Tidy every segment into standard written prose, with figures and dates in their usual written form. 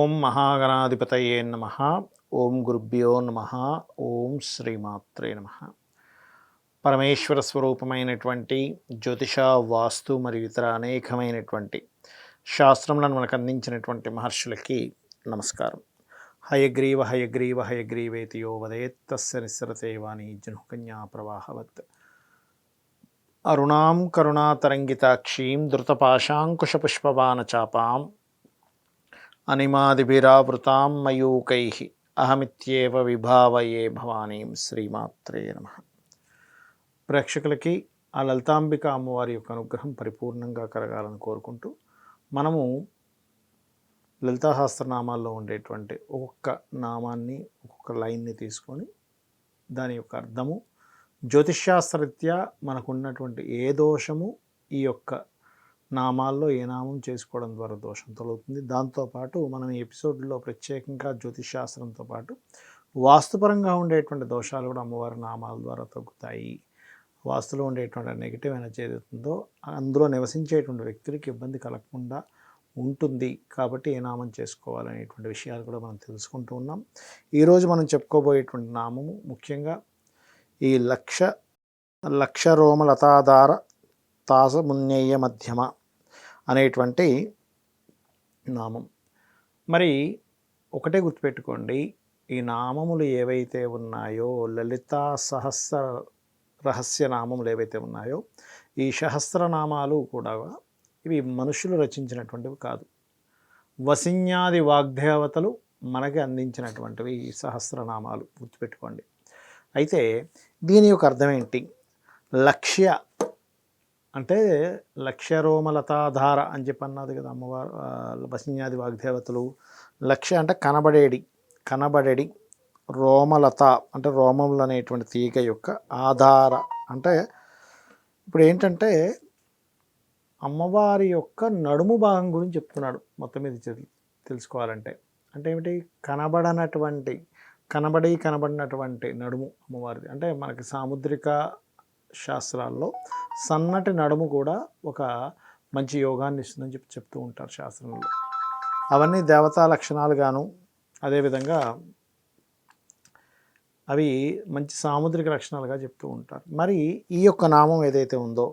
ఓం మహాగణాధిపతయే నమః. ఓం గురుభ్యో నమః. ఓం శ్రీమాత్రే నమః. పరమేశ్వర స్వరూపమైనటువంటి జ్యోతిష, వాస్తు మరియు ఇతర అనేకమైనటువంటి శాస్త్రములను మనకు అందించినటువంటి మహర్షులకి నమస్కారం. హయగ్రీవ హయగ్రీవ హయగ్రీవేతి యో వదేత్ తస్య నిస్సరతే వాణి జనుకన్యా ప్రవాహవత్. అరుణాం కరుణాతరంగితాక్షీం ధృతపాశాంకుశపుష్పబాణచాపాం అనిమాదిభిరావృతాం మయూకైః అహమిత్యేవ విభావయే భవానీం. శ్రీమాత్రే నమః. ప్రేక్షకులకి ఆ లలితాంబిక అమ్మవారి యొక్క అనుగ్రహం పరిపూర్ణంగా కలగాలని కోరుకుంటూ, మనము లలితాసహస్రనామాల్లో ఉండేటువంటి ఒక్కొక్క నామాన్ని, ఒక్కొక్క లైన్ని తీసుకొని దాని యొక్క అర్థము, జ్యోతిష్శాస్త్రరీత్యా మనకున్నటువంటి ఏ దోషము ఈ యొక్క నామాల్లో ఏ నామం చేసుకోవడం ద్వారా దోషం తొలగుతుంది. దాంతోపాటు మనం ఈ ఎపిసోడ్లో ప్రత్యేకంగా జ్యోతిషాస్త్రంతో పాటు వాస్తుపరంగా ఉండేటువంటి దోషాలు కూడా అమ్మవారి నామాల ద్వారా తగ్గుతాయి. వాస్తులో ఉండేటువంటి నెగిటివ్ ఎనర్జీ ఏదైతుందో అందులో నివసించేటువంటి వ్యక్తులకి ఇబ్బంది కలగకుండా ఉంటుంది. కాబట్టి ఏ నామం చేసుకోవాలనేటువంటి విషయాలు కూడా మనం తెలుసుకుంటూ ఉన్నాం. ఈరోజు మనం చెప్పుకోబోయేటువంటి నామము ముఖ్యంగా ఈ లక్ష రోమలతాధార తాసమున్నేయ మధ్యమ అనేటువంటి నామం. మరి ఒకటే గుర్తుపెట్టుకోండి, ఈ నామములు ఏవైతే ఉన్నాయో, లలితా సహస్ర రహస్య నామములు ఏవైతే ఉన్నాయో, ఈ సహస్రనామాలు కూడా ఇవి మనుషులు రచించినటువంటివి కాదు. వసిన్యాది వాగ్దేవతలు మనకి అందించినటువంటివి ఈ సహస్రనామాలు, గుర్తుపెట్టుకోండి. అయితే దీని యొక్క అర్థం ఏంటి? లక్ష్య అంటే లక్ష్యరోమలతాధార అని చెప్పి అన్నది కదా అమ్మవారు, వసిన్యాది వాగ్దేవతలు. లక్ష్య అంటే కనబడేడి, రోమలత అంటే రోమములు అనేటువంటి తీగ యొక్క ఆధార అంటే ఇప్పుడు ఏంటంటే అమ్మవారి యొక్క నడుము భాగం గురించి చెప్తున్నాడు. మొత్తం మీద తెలుసుకోవాలంటే అంటే ఏమిటి? కనబడినటువంటి నడుము అమ్మవారిది. అంటే మనకి సాముద్రిక శాస్త్రాల్లో సన్నటి నడుము కూడా ఒక మంచి యోగాన్ని ఇస్తుందని చెప్తూ ఉంటారు శాస్త్రంలో. అవన్నీ దేవతా లక్షణాలుగాను, అదేవిధంగా అవి మంచి సాముద్రిక లక్షణాలుగా చెప్తూ ఉంటారు. మరి ఈ యొక్క నామం ఏదైతే ఉందో,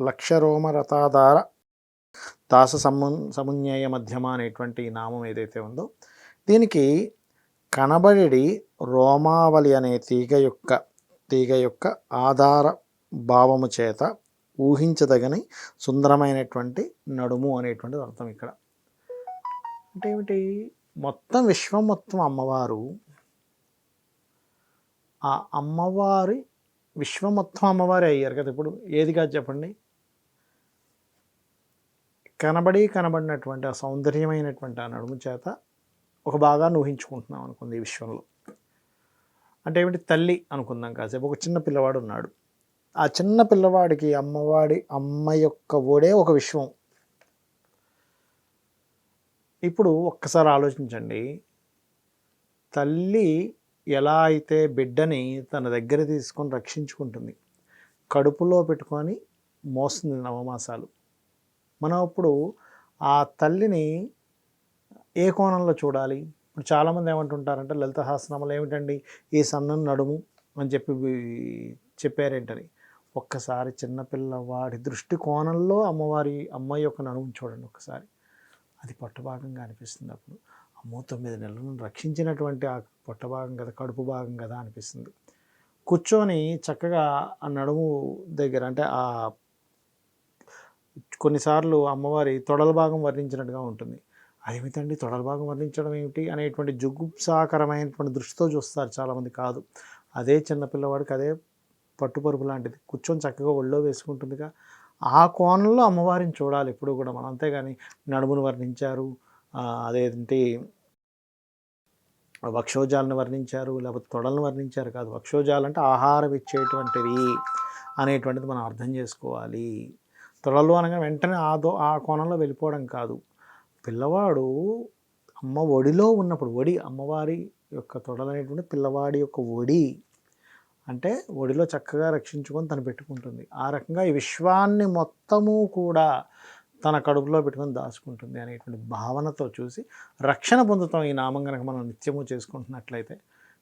లక్షరోమరతాధార దాస సమున్యయ మధ్యమ అనేటువంటి ఈ నామం ఏదైతే ఉందో, దీనికి కనబడి రోమావళి అనే తీగ యొక్క ఆధార భావము చేత ఊహించదగని సుందరమైనటువంటి నడుము అనేటువంటిది అర్థం ఇక్కడ. అంటే ఏమిటి? విశ్వం మొత్తం అమ్మవారు, ఆ అమ్మవారి విశ్వం మొత్తం అమ్మవారే అయ్యారు కదా. ఇప్పుడు ఏది కాదు చెప్పండి? కనబడినటువంటి ఆ సౌందర్యమైనటువంటి ఆ నడుము చేత ఒక భాగాన్ని ఊహించుకుంటున్నాం అనుకుంది ఈ విశ్వంలో. అంటే ఏమిటి? తల్లి అనుకుందాం కాసేపు. ఒక చిన్న పిల్లవాడు ఉన్నాడు. ఆ చిన్న పిల్లవాడికి అమ్మ యొక్క ఒడే ఒక విశ్వం. ఇప్పుడు ఒక్కసారి ఆలోచించండి, తల్లి ఎలా అయితే బిడ్డని తన దగ్గర తీసుకొని రక్షించుకుంటుంది, కడుపులో పెట్టుకొని మోస్తుంది నవమాసాలు. మనం ఇప్పుడు ఆ తల్లిని ఏ కోణంలో చూడాలి? ఇప్పుడు చాలామంది ఏమంటుంటారంటే లలిత సహస్రనామాలు ఏమిటండి ఈ సన్న నడుము అని చెప్పారేంటని. ఒక్కసారి చిన్నపిల్లవాడి దృష్టి కోణంలో అమ్మ యొక్క నడుము చూడండి ఒక్కసారి. అది పొట్టభాగంగా అనిపిస్తుంది. అప్పుడు అమ్మో 9 నెలలను రక్షించినటువంటి ఆ పొట్టభాగం కదా, కడుపు భాగం కదా అనిపిస్తుంది. కూర్చొని చక్కగా ఆ నడుము దగ్గర అంటే ఆ కొన్నిసార్లు అమ్మవారి తొడల భాగం వర్ణించినట్టుగా ఉంటుంది. అదేమిటండి తొడల భాగం వర్ణించడం ఏమిటి అనేటువంటి జుగుప్సాకరమైనటువంటి దృష్టితో చూస్తారు చాలామంది. కాదు, అదే చిన్నపిల్లవాడికి అదే పట్టుపరుపు లాంటిది, కూర్చొని చక్కగా ఒళ్ళో వేసుకుంటుందిగా. ఆ కోణంలో అమ్మవారిని చూడాలి ఎప్పుడు కూడా మనం. అంతేగాని నడుమును వర్ణించారు, అదేంటి వక్షోజాలను వర్ణించారు, లేకపోతే తొడలను వర్ణించారు కాదు. వక్షోజాలు అంటే ఆహారం ఇచ్చేటువంటివి అనేటువంటిది మనం అర్థం చేసుకోవాలి. తొడలు అనగా వెంటనే ఆ కోణంలో వెళ్ళిపోవడం కాదు. పిల్లవాడు అమ్మ ఒడిలో ఉన్నప్పుడు, అమ్మవారి యొక్క తొడలు అనేటువంటి పిల్లవాడి యొక్క ఒడి అంటే ఒడిలో చక్కగా రక్షించుకొని తను పెట్టుకుంటుంది. ఆ రకంగా ఈ విశ్వాన్ని మొత్తము కూడా తన కడుపులో పెట్టుకొని దాచుకుంటుంది అనేటువంటి భావనతో చూసి రక్షణ పొందుతాం. ఈ నామం కనుక మనం నిత్యము చేసుకుంటున్నట్లయితే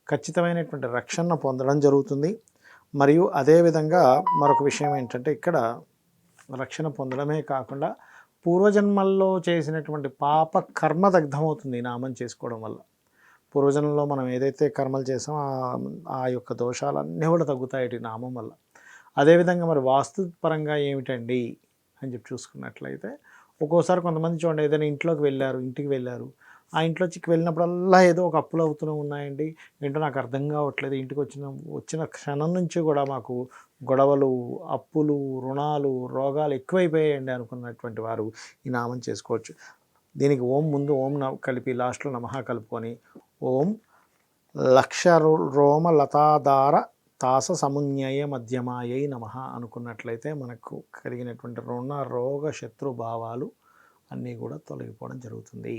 ఖచ్చితమైనటువంటి రక్షణ పొందడం జరుగుతుంది. మరియు అదేవిధంగా మరొక విషయం ఏంటంటే, ఇక్కడ రక్షణ పొందడమే కాకుండా పూర్వజన్మల్లో చేసినటువంటి పాప కర్మ దగ్ధమవుతుంది ఈ నామం చేసుకోవడం వల్ల. పూర్వజన్మలో మనం ఏదైతే కర్మలు చేసామో ఆ యొక్క దోషాలన్నీ కూడా తగ్గుతాయి ఈ నామం వల్ల. అదేవిధంగా మరి వాస్తు పరంగా ఏమిటండి అని చెప్పి చూసుకున్నట్లయితే, ఒక్కోసారి కొంతమంది చూడండి, ఏదైనా ఇంటికి వెళ్ళారు, ఆ ఇంట్లోకి వెళ్ళినప్పుడల్లా ఏదో ఒక అప్పులు అవుతూనే ఉన్నాయండి, ఏంటో నాకు అర్థం కావట్లేదు, ఇంటికి వచ్చిన క్షణం నుంచి కూడా మాకు గొడవలు, అప్పులు, రుణాలు, రోగాలు ఎక్కువైపోయాయండి అనుకున్నటువంటి వారు ఈ నామం చేసుకోవచ్చు. దీనికి ఓం ముందు ఓం కలిపి లాస్ట్లో నమః కలుపుకొని ఓం లక్ష రోమ లతాధార తాస సమున్యయ మధ్యమాయై నమః అనుకున్నట్లయితే మనకు కలిగినటువంటి రుణ రోగ శత్రు భావాలు అన్నీ కూడా తొలగిపోవడం జరుగుతుంది.